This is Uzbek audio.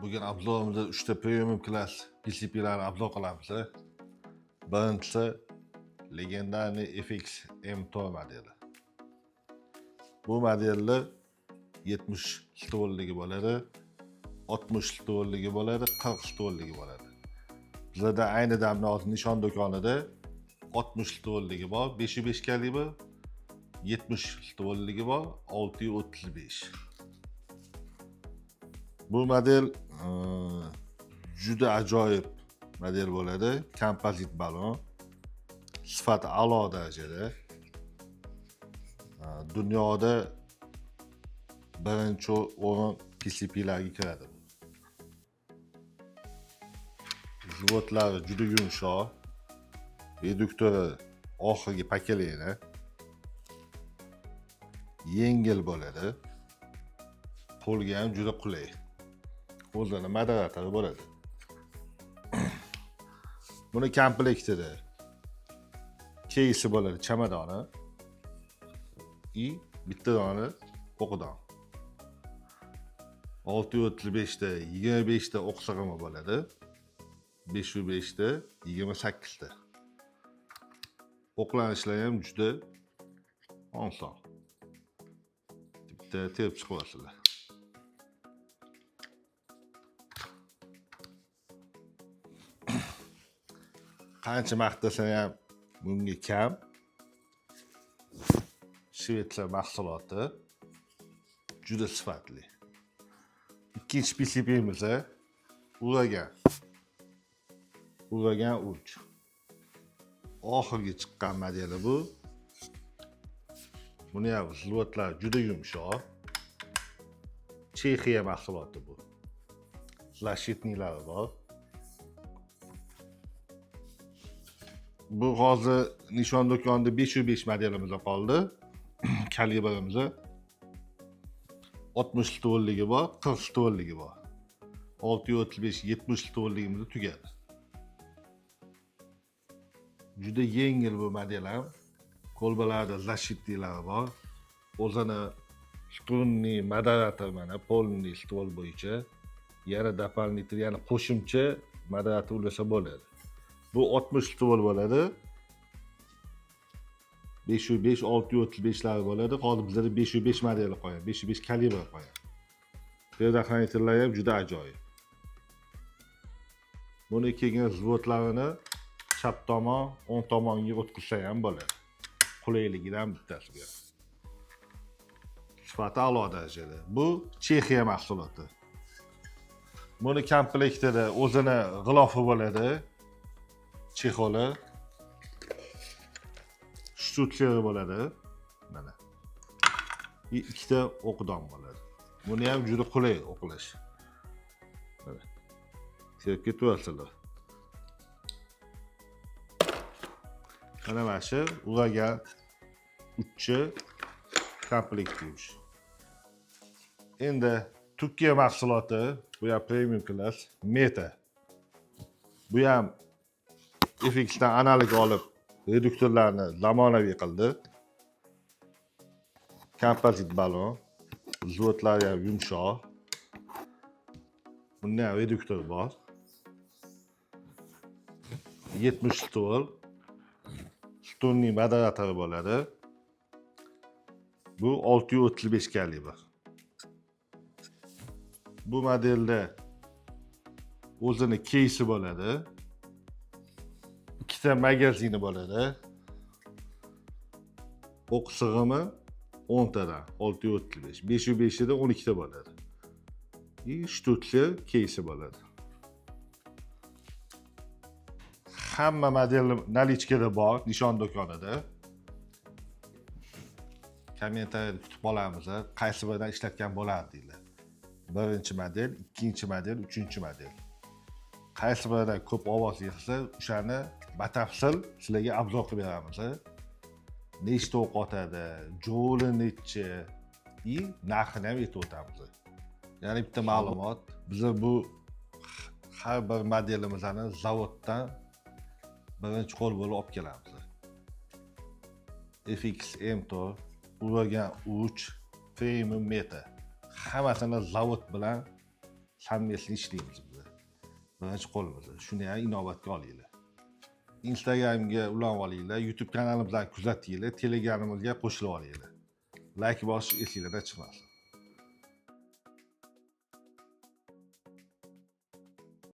Bugün obzorimizda 3 ta premium klass PCB'larni obzor qilamiz. Birinchisi legendarniy FX M2 modeli. Bu modelni 70 stoligi bo'ladi, 60 stoligi bo'ladi, 40 stoligi bo'ladi. Bizda ayni damda hozir nishon do'konida 60 stoligi bor, 505 kalibr, 70 stoligi bor, 635. Bu model juda ajoyib model bo'ladi. Kompozit balon. Sifati a'lo darajada. Dunyoda birinchi o'rin PCB'larga kiradi. Zvotlari juda yumshoq. Reduktori oxirgi pakeleni. Yengil bo'ladi. Qo'lga ham juda qulay. O'zini moderatori bo'ladi. Buni komplektida keysi bo'ladi, chamadoni и bitta dona o'qidon. 635 ta 25 ta o'q sig'imi bo'ladi. 505 ta 28 ta. O'qlanishlar ham juda oson. Bitta terib chiqasizlar. Qancha maqtasam ham bunga kam. Shvetsiya mahsuloti juda sifatli. Ikkinchi PCB'miz Uragan 3. Oxirgi chiqqan modeli bu. Buni ham zlotlar juda yumshoq. Chexiya mahsuloti bu. Zlashitnilari bor. Bu hozir nishon do'konida 505 modelimiz qoldi. Kalibrimiz 60 stoligi bor, 40 stoligi bor. 635 70 stolligimiz tugadi. Juda yengil bu model ham. Kolbalarda zashitnilari bor. O'zini strunniy moderator mana polniy stol bo'yicha yana doполнительный, yana qo'shimcha moderator ulasa bo'ladi. Bu 60 stol bo'ladi. 505 635 lar bo'ladi. Hozir bizda 505 modeli qo'ygan, 505 kalibr qo'ygan. Predохранительlar ham juda ajoyib. Buni kelgan zvotlarini chap tomon, o'ng tomonga o'tkazsa ham bo'ladi. Qulayligidan bittasiga. Sifati a'lo darajada. Bu Chexiya mahsuloti. Buni komplektida o'zini g'ilofi bo'ladi. Chexoli. Shtutseri bo'ladi. Mana. Ikkita o'qdon bo'ladi. Buni ham juda qulay o'qlash. Mana. Terib ketyapsizlar. Mana shu Uragan 3 komplekt. Endi Turkiya mahsuloti, bu ham premium klass Meta. Bu ham FX dan analog olib reduktorlarni zamonaviy qildi. Kompozit balon, zvotlari ham yumshoq. Bunda ham reduktor bor. 70 stol. Strunniy moderatori bo'ladi. Bu 635 kalibr. Bu modelda o'zini keysi bo'ladi. Ikkita magazini bo'ladi. O'q sig'imi 10 tadan 635, 505 da 12 ta bo'ladi. Shtutsi keysi bo'ladi. Hamma model nalichkada bor, nishon do'konida. Kommentariyada kutib qolamiz, qaysi biridan ishlatgan bo'lardi deylar. Birinchi model, ikkinchi model, uchinchi model. Qaysi biridan ko'p ovoz yig'sa, o'shani batafsil sizlarga obzor qilib beramiz. Nechta o'q otadi, jo'li necha, narxini ham aytib o'tamiz. Yana bitta ma'lumot, biz bu har bir modelimizni zavoddan birinchi qo'l bo'lib olib kelamiz. FX M2, Uragan 3, Premium Meta. Hammasini zavod bilan совместно ishlaymiz biz. Birinchi qo'limiz. Shuni ham inobatga olinglar. Instagramga ulanib olinglar, YouTube kanalimizdan kuzatinglar, Telegramimizga qo'shilib olinglar. Like bosish esingizdan chiqmasin.